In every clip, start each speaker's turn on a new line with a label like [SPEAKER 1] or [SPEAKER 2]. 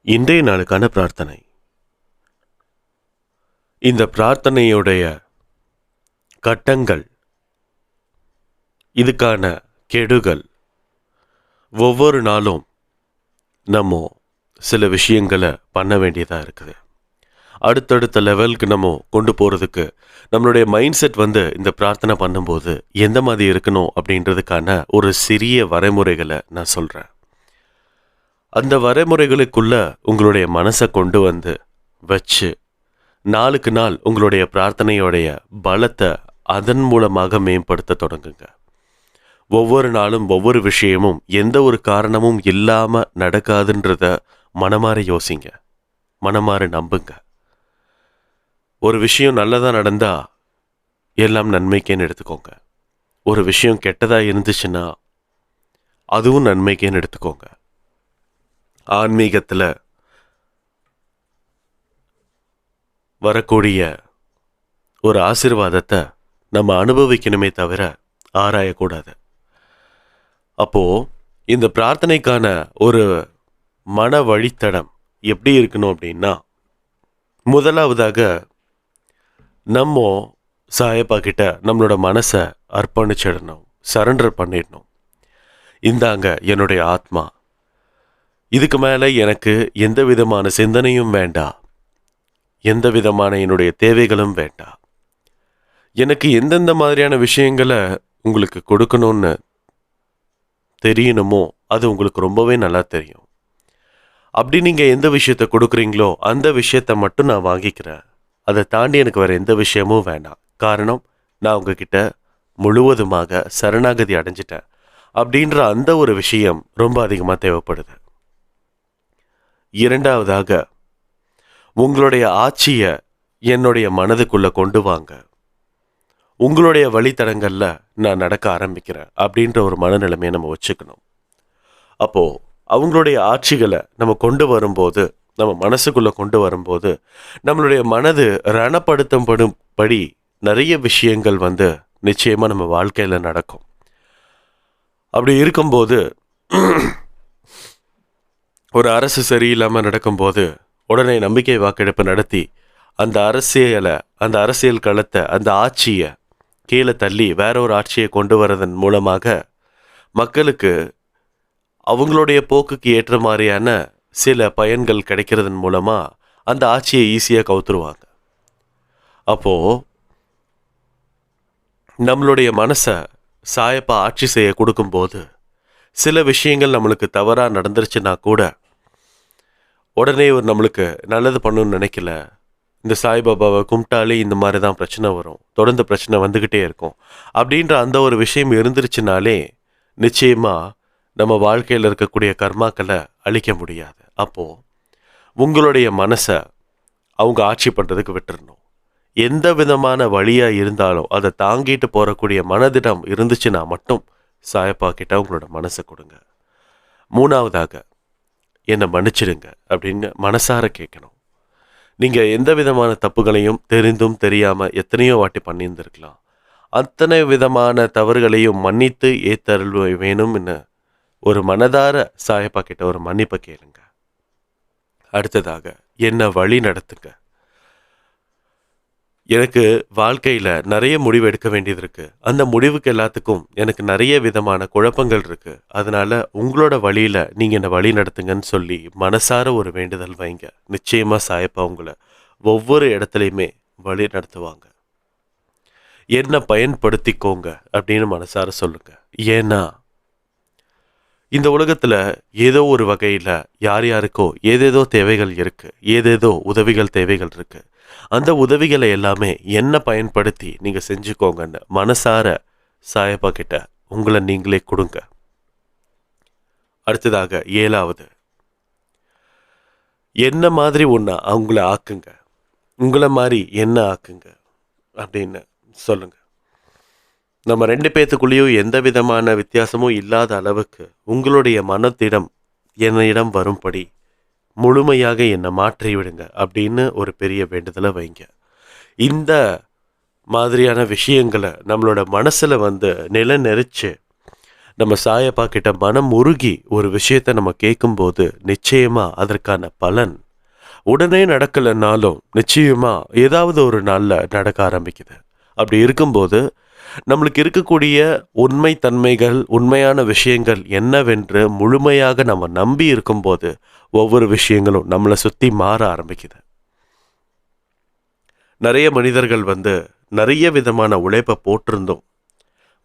[SPEAKER 1] இன்றைய நாளுக்கான பிரார்த்தனை. இந்த பிரார்த்தனையுடைய கட்டங்கள், இதுக்கான கெடுகள், ஒவ்வொரு நாளும் நம்ம சில விஷயங்களை பண்ண வேண்டியதாக இருக்குது. அடுத்தடுத்த லெவலுக்கு நம்ம கொண்டு போகிறதுக்கு நம்மளுடைய மைண்ட் செட் இந்த பிரார்த்தனை பண்ணும்போது எந்த மாதிரி இருக்கணும் அப்படின்றதுக்கான ஒரு சிறிய வரைமுறைகளை நான் சொல்கிறேன். அந்த வரைமுறைகளுக்குள்ள உங்களுடைய மனசை கொண்டு வச்சு நாளுக்கு நாள் உங்களுடைய பிரார்த்தனையோடைய பலத்தை அதன் மூலமாக மேம்படுத்த தொடங்குங்க. ஒவ்வொரு நாளும் ஒவ்வொரு விஷயமும் எந்த ஒரு காரணமும் இல்லாமல் நடக்காதுன்றத மனமாற யோசிங்க, மனமாற நம்புங்க. ஒரு விஷயம் நல்லதாக நடந்தா எல்லாம் நன்மைக்கேன்னு எடுத்துக்கோங்க. ஒரு விஷயம் கெட்டதாக இருந்துச்சுன்னா அதுவும் நன்மைக்கேன்னு எடுத்துக்கோங்க. ஆன்மீகத்தில் வரக்கூடிய ஒரு ஆசீர்வாதத்தை நம்ம அனுபவிக்கணுமே தவிர ஆராயக்கூடாது. அப்போ இந்த பிரார்த்தனைக்கான ஒரு மன வழித்தடம் எப்படி இருக்கணும் அப்படின்னா, முதலாவதாக நம்ம சாயப்பா கிட்ட நம்மளோட மனசை அர்ப்பணிச்சிடணும், சரண்டர் பண்ணிடணும். இந்தாங்க என்னுடைய ஆத்மா, இதுக்கு மேலே எனக்கு எந்த விதமான சிந்தனையும் வேண்டாம், எந்த விதமான என்னுடைய தேவைகளும் வேண்டாம். எனக்கு எந்தெந்த மாதிரியான விஷயங்களை உங்களுக்கு கொடுக்கணும்னு தெரியணுமோ அது உங்களுக்கு ரொம்பவே நல்லா தெரியும். அப்படி நீங்கள் எந்த விஷயத்தை கொடுக்குறீங்களோ அந்த விஷயத்தை மட்டும் நான் வாங்கிக்கிறேன். அதை தாண்டி எனக்கு வேறு எந்த விஷயமும் வேண்டாம். காரணம், நான் உங்ககிட்ட முழுவதுமாக சரணாகதி அடைஞ்சிட்டேன் அப்படின்ற அந்த ஒரு விஷயம் ரொம்ப அதிகமாக தேவைப்படுது. இரண்டாவதாக, உங்களுடைய ஆட்சியை என்னுடைய மனதுக்குள்ளே கொண்டு வாங்க. உங்களுடைய வழித்தடங்களில் நான் நடக்க ஆரம்பிக்கிறேன் அப்படின்ற ஒரு மனநிலைமையை நம்ம வச்சுக்கணும். அப்போது அவங்களுடைய ஆட்சிகளை நம்ம கொண்டு வரும்போது, நம்ம மனசுக்குள்ளே கொண்டு வரும்போது, நம்மளுடைய மனது ரணப்படுத்தப்படும்படி நிறைய விஷயங்கள் நிச்சயமாக நம்ம வாழ்க்கையில் நடக்கும். அப்படி இருக்கும்போது, ஒரு அரசு சரியில்லாமல் நடக்கும்போது உடனே நம்பிக்கை வாக்கெடுப்பு நடத்தி அந்த அரசியல் களத்தை, அந்த ஆட்சியை கீழே தள்ளி வேற ஒரு ஆட்சியை கொண்டு வரதன் மூலமாக மக்களுக்கு அவங்களுடைய போக்குக்கு ஏற்ற மாதிரியான சில பயன்கள் கிடைக்கிறதன் மூலமாக அந்த ஆட்சியை ஈஸியாக கவுத்துருவாங்க. அப்போது நம்மளுடைய மனசை சாயப்பா ஆட்சி செய்ய கொடுக்கும்போது சில விஷயங்கள் நம்மளுக்கு தவறாக நடந்துருச்சுன்னா கூட உடனே ஒரு நம்மளுக்கு நல்லது பண்ணணும்னு நினைக்கல, இந்த சாய்பாபாவை கும்பிட்டாலே இந்த மாதிரி தான் பிரச்சனை வரும், தொடர்ந்து பிரச்சனை வந்துக்கிட்டே இருக்கும் அப்படின்ற அந்த ஒரு விஷயம் இருந்துருச்சுனாலே நிச்சயமாக நம்ம வாழ்க்கையில் இருக்கக்கூடிய கர்மாக்களை அழிக்க முடியாது. அப்போது உங்களுடைய மனசை அவங்க ஆட்சி பண்ணுறதுக்கு விட்டுறணும். எந்த விதமான வழியாக இருந்தாலும் அதை தாங்கிட்டு போகக்கூடிய மனதிடம் இருந்துச்சுன்னா மட்டும் சாயப்பா கிட்ட உங்களோட மனசை கொடுங்க. மூணாவதாக, என்னை மன்னிச்சிடுங்க அப்படின்னு மனசார கேட்கணும். நீங்கள் எந்த விதமான தப்புகளையும் தெரிந்தும் தெரியாமல் எத்தனையோ வாட்டி பண்ணியிருந்திருக்கலாம். அத்தனை விதமான தவறுகளையும் மன்னித்து ஏத்தருள் வேணும்னு ஒரு மனதார சாயப்பா கிட்ட ஒரு மன்னிப்பை கேளுங்க. அடுத்ததாக, என்னை வழி நடத்துங்க. எனக்கு வாழ்க்கையில் நிறைய முடிவு எடுக்க வேண்டியது இருக்குது. அந்த முடிவுக்கு எல்லாத்துக்கும் எனக்கு நிறைய விதமான குழப்பங்கள் இருக்குது. அதனால் உங்களோட வழியில் நீங்கள் என்னை வழி நடத்துங்கன்னு சொல்லி மனசார ஒரு வேண்டுதல் வைங்க. நிச்சயமாக சாயப்பா உங்களை ஒவ்வொரு இடத்துலையுமே வழி நடத்துவாங்க. என்னை பயன்படுத்திக்கோங்க அப்படின்னு மனசார சொல்லுங்க. ஏன்னா இந்த உலகத்தில் ஏதோ ஒரு வகையில் யார் யாருக்கோ ஏதேதோ தேவைகள் இருக்குது, ஏதேதோ உதவிகள் தேவைகள் இருக்குது. அந்த உதவிகளை எல்லாமே என்ன பயன்படுத்தி நீங்கள் செஞ்சுக்கோங்கன்னு மனசார சாயப்பா கிட்ட உங்களை நீங்களே கொடுங்க. அடுத்ததாக, ஏழாவது, என்ன மாதிரி ஒன்று அவங்கள ஆக்குங்க, உங்களை மாதிரி என்ன ஆக்குங்க அப்படின்னு சொல்லுங்க. நம்ம ரெண்டு பேத்துக்குள்ளேயும் எந்த விதமான வித்தியாசமும் இல்லாத அளவுக்கு உங்களுடைய மனத்திடம் என்னிடம் வரும்படி முழுமையாக என்னை மாற்றி விடுங்க அப்படின்னு ஒரு பெரிய வேண்டுதலை வைங்க. இந்த மாதிரியான விஷயங்களை நம்மளோட மனசில் நிலைநிறுச்சு நம்ம சாயப்பா கிட்ட மனம் உருகி ஒரு விஷயத்தை நம்ம கேட்கும்போது நிச்சயமா அதற்கான பலன் உடனே நடக்கலைன்னாலும் நிச்சயமா ஏதாவது ஒரு நாள்ல நடக்க ஆரம்பிக்குது. அப்படி இருக்கும்போது நம்மளுக்கு இருக்கக்கூடிய உண்மை தன்மைகள், உண்மையான விஷயங்கள் என்னவென்று முழுமையாக நம்ம நம்பி இருக்கும்போது ஒவ்வொரு விஷயங்களும் நம்மளை சுத்தி மாற ஆரம்பிக்குது. நிறைய மனிதர்கள் நிறைய விதமான உழைப்பை போட்டிருந்தோம்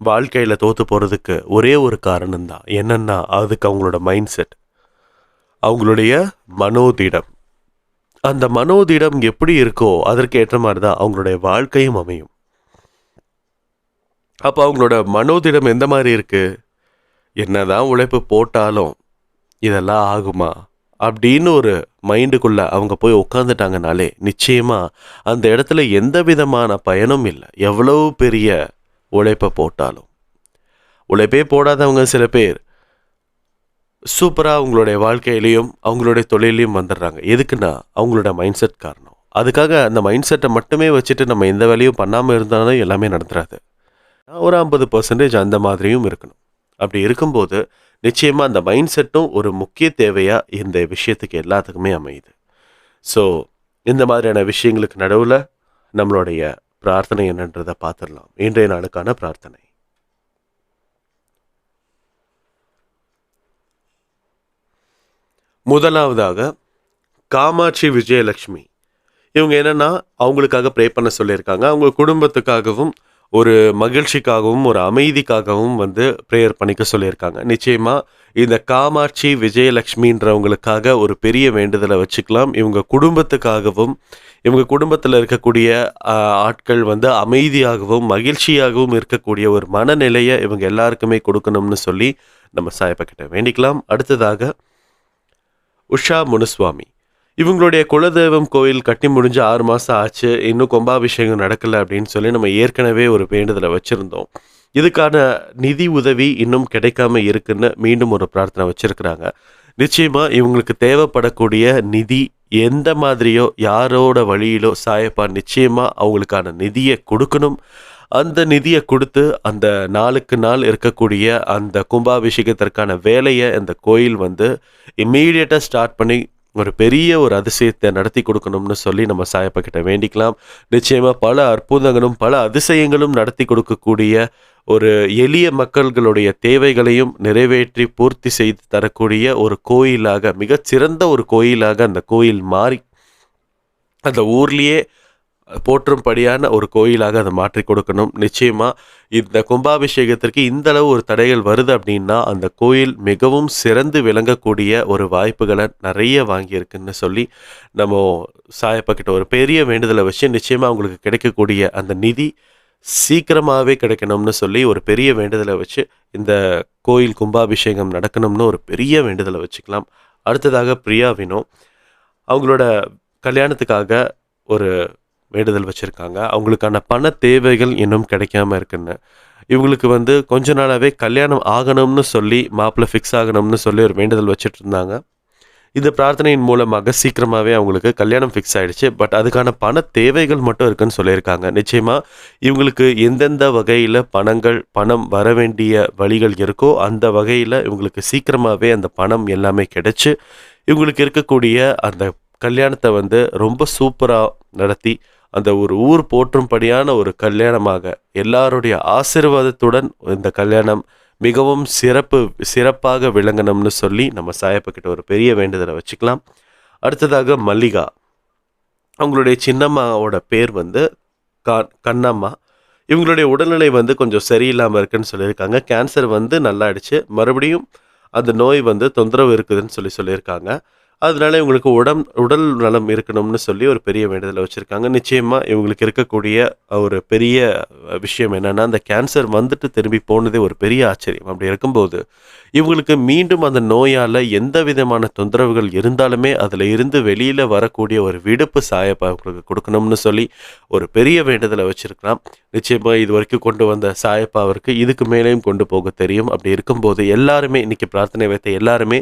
[SPEAKER 1] வாழ்க்கையில தோத்து போறதுக்கு ஒரே ஒரு காரணம் தான். என்னன்னா அதுக்கு அவங்களோட மைண்ட் செட், அவங்களுடைய மனோதிடம். அந்த மனோதிடம் எப்படி இருக்கோ அதற்கு ஏற்ற மாதிரி தான் அவங்களுடைய வாழ்க்கையும் அமையும். அப்போ அவங்களோட மனோதிடம் எந்த மாதிரி இருக்கு, என்னதான் உழைப்பு போட்டாலும் இதெல்லாம் ஆகுமா அப்படின்னு ஒரு மைண்டுக்குள்ள அவங்க போய் உட்காந்துட்டாங்கனாலே நிச்சயமா அந்த இடத்துல எந்த விதமான பயனும் இல்லை. எவ்வளவு பெரிய உழைப்பை போட்டாலும். உழைப்பே போடாதவங்க சில பேர் சூப்பராக அவங்களுடைய வாழ்க்கையிலையும் அவங்களுடைய தொழிலையும் வந்துடுறாங்க. எதுக்குன்னா அவங்களோட மைண்ட் செட் காரணம். அதுக்காக அந்த மைண்ட் செட்டை மட்டுமே வச்சுட்டு நம்ம எந்த வேலையும் பண்ணாமல் இருந்தாலும் எல்லாமே நடந்துடாது. ஒரு 50% அந்த மாதிரியும் இருக்கணும். அப்படி இருக்கும்போது நிச்சயமாக அந்த மைண்ட் செட்டும் ஒரு முக்கிய தேவையாக இந்த விஷயத்துக்கு எல்லாத்துக்குமே அமையுது. ஸோ இந்த மாதிரியான விஷயங்களுக்கு நடுவில் நம்மளுடைய பிரார்த்தனை என்னன்றதை பார்த்துடலாம். இன்றைய நாளுக்கான பிரார்த்தனை. முதலாவதாக காமாட்சி விஜயலட்சுமி. இவங்க என்னன்னா அவங்களுக்காக ப்ரே பண்ண சொல்லியிருக்காங்க. அவங்க குடும்பத்துக்காகவும் ஒரு மகிழ்ச்சிக்காகவும் ஒரு அமைதிக்காகவும் ப்ரேயர் பண்ணிக்க சொல்லியிருக்காங்க. நிச்சயமாக இந்த காமாட்சி விஜயலட்சுமின்றவங்களுக்காக ஒரு பெரிய வேண்டுதலை வச்சுக்கலாம். இவங்க குடும்பத்துக்காகவும் இவங்க குடும்பத்தில் இருக்கக்கூடிய ஆட்கள் அமைதியாகவும் மகிழ்ச்சியாகவும் இருக்கக்கூடிய ஒரு மனநிலையை இவங்க எல்லாருக்குமே கொடுக்கணும்னு சொல்லி நம்ம சாயப்பா கிட்ட வேண்டிக்கலாம். அடுத்ததாக உஷா முனுசுவாமி. இவங்களுடைய குலதெய்வம் கோயில் கட்டி முடிஞ்சு 6 மாதம் ஆச்சு, இன்னும் கும்பாபிஷேகம் நடக்கலை அப்படின்னு சொல்லி நம்ம ஏற்கனவே ஒரு வேண்டுதலை வச்சுருந்தோம். இதுக்கான நிதி உதவி இன்னும் கிடைக்காம இருக்குன்னு மீண்டும் ஒரு பிரார்த்தனை வச்சுருக்கிறாங்க. நிச்சயமாக இவங்களுக்கு தேவைப்படக்கூடிய நிதி எந்த மாதிரியோ யாரோட வழியிலோ சாயப்பா நிச்சயமாக அவங்களுக்கான நிதியை கொடுக்கணும். அந்த நிதியை கொடுத்து அந்த நாளுக்கு நாள் இருக்கக்கூடிய அந்த கும்பாபிஷேகத்திற்கான வேலையை அந்த கோயில் இம்மீடியட்டாக ஸ்டார்ட் பண்ணி ஒரு பெரிய ஒரு அதிசயத்தை நடத்தி கொடுக்கணும்னு சொல்லி நம்ம சாயப்பா கிட்ட வேண்டிக்கலாம். நிச்சயமாக பல அற்புதங்களும் பல அதிசயங்களும் நடத்தி கொடுக்கக்கூடிய ஒரு எளிய மக்கள்களுடைய தேவைகளையும் நிறைவேற்றி பூர்த்தி செய்து தரக்கூடிய ஒரு கோயிலாக, மிகச்சிறந்த ஒரு கோயிலாக அந்த கோயில் மாறி அந்த ஊர்லேயே போற்றும்படியான ஒரு கோயிலாக அதை மாற்றி கொடுக்கணும். நிச்சயமாக இந்த கும்பாபிஷேகத்திற்கு இந்த அளவு ஒரு தடைகள் வருது அப்படின்னா அந்த கோயில் மிகவும் சிறந்து விளங்கக்கூடிய ஒரு வாய்ப்புகளை நிறைய வாங்கியிருக்குன்னு சொல்லி நம்ம சாயப்பா கிட்ட ஒரு பெரிய வேண்டுதலை வச்சு நிச்சயமாக அவங்களுக்கு கிடைக்கக்கூடிய அந்த நிதி சீக்கிரமாகவே கிடைக்கணும்னு சொல்லி ஒரு பெரிய வேண்டுதலை வச்சு இந்த கோயில் கும்பாபிஷேகம் நடக்கணும்னு ஒரு பெரிய வேண்டுதலை வச்சுக்கலாம். அடுத்ததாக பிரியா வினோ. அவங்களோட கல்யாணத்துக்காக ஒரு வேண்டுதல் வச்சுருக்காங்க. அவங்களுக்கான பண தேவைகள் இன்னும் கிடைக்காம இருக்குன்னு. இவங்களுக்கு கொஞ்ச நாளாகவே கல்யாணம் ஆகணும்னு சொல்லி மாப்பிள்ளை ஃபிக்ஸ் ஆகணும்னு சொல்லி ஒரு வேண்டுதல் வச்சுட்டு இருந்தாங்க. இந்த பிரார்த்தனையின் மூலமாக சீக்கிரமாகவே அவங்களுக்கு கல்யாணம் ஃபிக்ஸ் ஆகிடுச்சு. பட் அதுக்கான பண தேவைகள் மட்டும் இருக்குன்னு சொல்லியிருக்காங்க. நிச்சயமாக இவங்களுக்கு எந்தெந்த வகையில் பணம் வர வேண்டிய வழிகள் இருக்கோ அந்த வகையில் இவங்களுக்கு சீக்கிரமாகவே அந்த பணம் எல்லாமே கிடைச்சு இவங்களுக்கு இருக்கக்கூடிய அந்த கல்யாணத்தை ரொம்ப சூப்பராக நடத்தி அந்த ஒரு ஊர் போற்றும்படியான ஒரு கல்யாணமாக எல்லாருடைய ஆசீர்வாதத்துடன் இந்த கல்யாணம் மிகவும் சிறப்பாக விளங்கணும்னு சொல்லி நம்ம சாயப்பா கிட்ட ஒரு பெரிய வேண்டுதலை வச்சுக்கலாம். அடுத்ததாக மல்லிகா. அவங்களுடைய சின்னம்மாவோட பேர் கண்ணம்மா. இவங்களுடைய உடல்நிலை கொஞ்சம் சரியில்லாமல் இருக்குன்னு சொல்லியிருக்காங்க. கேன்சர் நல்லா ஆயிடுச்சு, மறுபடியும் அந்த நோய் தொந்தரவு இருக்குதுன்னு சொல்லியிருக்காங்க. அதனால இவங்களுக்கு உடல் நலம் இருக்கணும்னு சொல்லி ஒரு பெரிய வேண்டுதலை வச்சுருக்காங்க. நிச்சயமாக இவங்களுக்கு இருக்கக்கூடிய ஒரு பெரிய விஷயம் என்னென்னா அந்த கேன்சர் திரும்பி போனதே ஒரு பெரிய ஆச்சரியம். அப்படி இருக்கும்போது இவங்களுக்கு மீண்டும் அந்த நோயால் எந்த விதமான தொந்தரவுகள் இருந்தாலுமே அதில் இருந்து வெளியில் வரக்கூடிய ஒரு விடுப்பு சாயப்பா அவங்களுக்கு கொடுக்கணும்னு சொல்லி ஒரு பெரிய வேண்டுதலை வச்சுருக்கலாம். நிச்சயமாக இது வரைக்கும் கொண்டு வந்த சாயப்பா அவருக்கு இதுக்கு மேலேயும் கொண்டு போக தெரியும். அப்படி இருக்கும்போது எல்லாருமே இன்றைக்கி பிரார்த்தனை வைத்த எல்லாருமே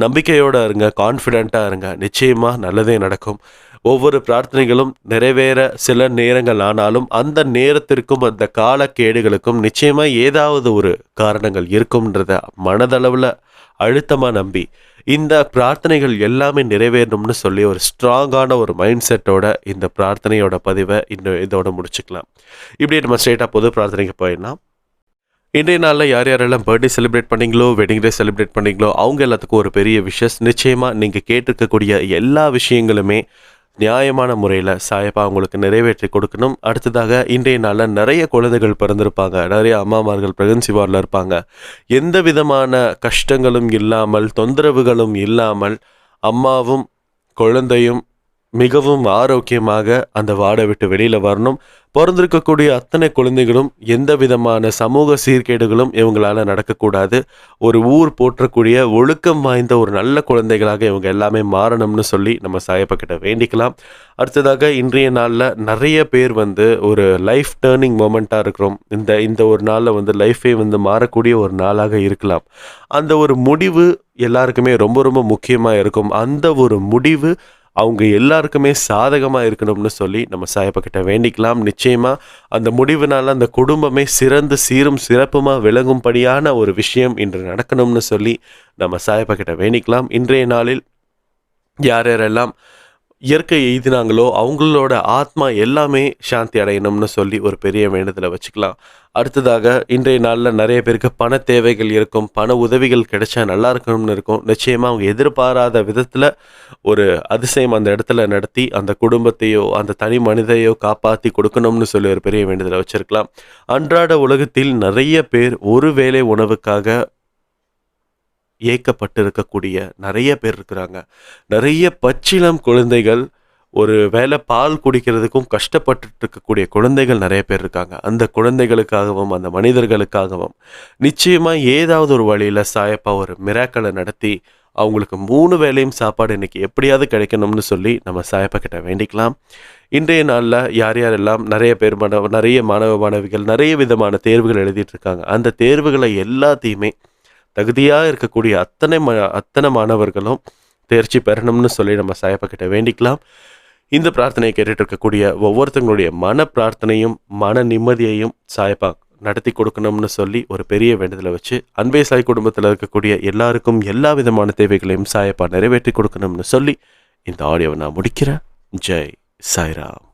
[SPEAKER 1] நம்பிக்கையோடு இருங்க, கான்ஃபிடென்ட்டாக இருங்க. நிச்சயமாக நல்லதே நடக்கும். ஒவ்வொரு பிரார்த்தனைகளும் நிறைவேற சில நேரங்கள் ஆனாலும் அந்த நேரத்திற்கும் அந்த காலக்கேடுகளுக்கும் நிச்சயமா ஏதாவது ஒரு காரணங்கள் இருக்கும்ன்றத மனதளவில் அழுத்தமாக நம்பி இந்த பிரார்த்தனைகள் எல்லாமே நிறைவேறணும்னு சொல்லி ஒரு ஸ்ட்ராங்கான ஒரு மைண்ட் செட்டோட இந்த பிரார்த்தனையோட பதிவை இன்னும் இதோட முடிச்சுக்கலாம். இப்படி நம்ம ஸ்ட்ரெயிட்டாக பொது பிரார்த்தனைக்கு போயிடலாம். இன்றைய நாளில் யார் யாரெல்லாம் பர்த்டே செலிப்ரேட் பண்ணீங்களோ, வெட்டிங் டே செலிப்ரேட் பண்ணீங்களோ, அவங்க எல்லாத்துக்கும் ஒரு பெரிய விஷஸ். நிச்சயமாக நீங்கள் கேட்டிருக்கக்கூடிய எல்லா விஷயங்களுமே நியாயமான முறையில் சாயப்பா அவங்களுக்கு நிறைவேற்றி கொடுக்கணும். அடுத்ததாக இன்றைய நாளில் நிறைய குழந்தைகள் பிறந்திருப்பாங்க, நிறைய அம்மாமார்கள் பிரெக்னன்சி வார்டில் இருப்பாங்க. எந்த விதமான கஷ்டங்களும் இல்லாமல், தொந்தரவுகளும் இல்லாமல் அம்மாவும் குழந்தையும் மிகவும் ஆரோக்கியமாக அந்த வார்டை விட்டு வெளியில் வரணும். பிறந்திருக்கக்கூடிய அத்தனை குழந்தைகளும் எந்த விதமான சமூக சீர்கேடுகளும் இவங்களால் நடக்கக்கூடாது. ஒரு ஊர் போற்றக்கூடிய ஒழுக்கம் வாய்ந்த ஒரு நல்ல குழந்தைகளாக இவங்க எல்லாமே மாறணும்னு சொல்லி நம்ம சாயப்பக்கிட்ட வேண்டிக்கலாம். அடுத்ததாக இன்றைய நாளில் நிறைய பேர் ஒரு லைஃப் டேர்னிங் மொமெண்ட்டாக இருக்கிறோம். இந்த ஒரு நாளில் லைஃபே மாறக்கூடிய ஒரு நாளாக இருக்கலாம். அந்த ஒரு முடிவு எல்லாருக்குமே ரொம்ப ரொம்ப முக்கியமாக இருக்கும். அந்த ஒரு முடிவு அவங்க எல்லாருக்குமே சாதகமாக இருக்கணும்னு சொல்லி நம்ம சாயப்பக்கிட்ட வேண்டிக்கலாம். நிச்சயமாக அந்த முடிவுனால அந்த குடும்பமே சிறந்து சீரும் சிறப்புமாக விளங்கும்படியான ஒரு விஷயம் இன்று நடக்கணும்னு சொல்லி நம்ம சாயப்பக்கிட்ட வேண்டிக்கலாம். இன்றைய நாளில் யார் யாரெல்லாம் இயற்கை எய்தினாங்களோ அவங்களோட ஆத்மா எல்லாமே சாந்தி அடையணும்னு சொல்லி ஒரு பெரிய வேண்டுதலை வச்சுக்கலாம். அடுத்ததாக இன்றைய நாளில் நிறைய பேருக்கு பண தேவைகள் இருக்கும், பண உதவிகள் கிடைச்சா நல்லா இருக்கணும்னு இருக்கும். நிச்சயமாக அவங்க எதிர்பாராத விதத்தில் ஒரு அதிசயம் அந்த இடத்துல நடத்தி அந்த குடும்பத்தையோ அந்த தனி மனிதையோ காப்பாற்றி கொடுக்கணும்னு சொல்லி ஒரு பெரிய வேண்டுதலை வச்சுருக்கலாம். அன்றாட உலகத்தில் நிறைய பேர் ஒரு வேளை உணவுக்காக ஏக்கப்பட்டு இருக்கக்கூடிய நிறைய பேர் இருக்கிறாங்க. நிறைய பச்சிளம் குழந்தைகள் ஒரு வேளை பால் குடிக்கிறதுக்கும் கஷ்டப்பட்டு இருக்கக்கூடிய குழந்தைகள் நிறைய பேர் இருக்காங்க. அந்த குழந்தைகளுக்காகவும் அந்த மனிதர்களுக்காகவும் நிச்சயமாக ஏதாவது ஒரு வழியில் சாயப்பா ஒரு மிராக்களை நடத்தி அவங்களுக்கு 3 வேளையும் சாப்பாடு இன்னைக்கு எப்படியாவது கிடைக்கணும்னு சொல்லி நம்ம சாயப்பா கிட்ட வேண்டிக்கலாம். இன்றைய நாளில் யார் யாரெல்லாம் நிறைய பேர் நிறைய மாணவ மாணவிகள் நிறைய விதமான தேர்வுகள் எழுதிட்டு இருக்காங்க. அந்த தேர்வுகளை எல்லாத்தையுமே தகுதியாக இருக்கக்கூடிய அத்தனை மாணவர்களும் தேர்ச்சி பெறணும்னு சொல்லி நம்ம சாயப்பா கிட்ட வேண்டிக்கலாம். இந்த பிரார்த்தனையை கேட்டுட்டு இருக்கக்கூடிய ஒவ்வொருத்தங்களுடைய மன பிரார்த்தனையும் மன நிம்மதியையும் சாயப்பா நடத்தி கொடுக்கணும்னு சொல்லி ஒரு பெரிய வேண்டுதலை வச்சு அன்பே சாய் குடும்பத்தில் இருக்கக்கூடிய எல்லாருக்கும் எல்லா விதமான தேவைகளையும் சாயப்பா நிறைவேற்றி கொடுக்கணும்னு சொல்லி இந்த ஆடியோவை நான் முடிக்கிறேன். ஜெய் சாய்ராம்.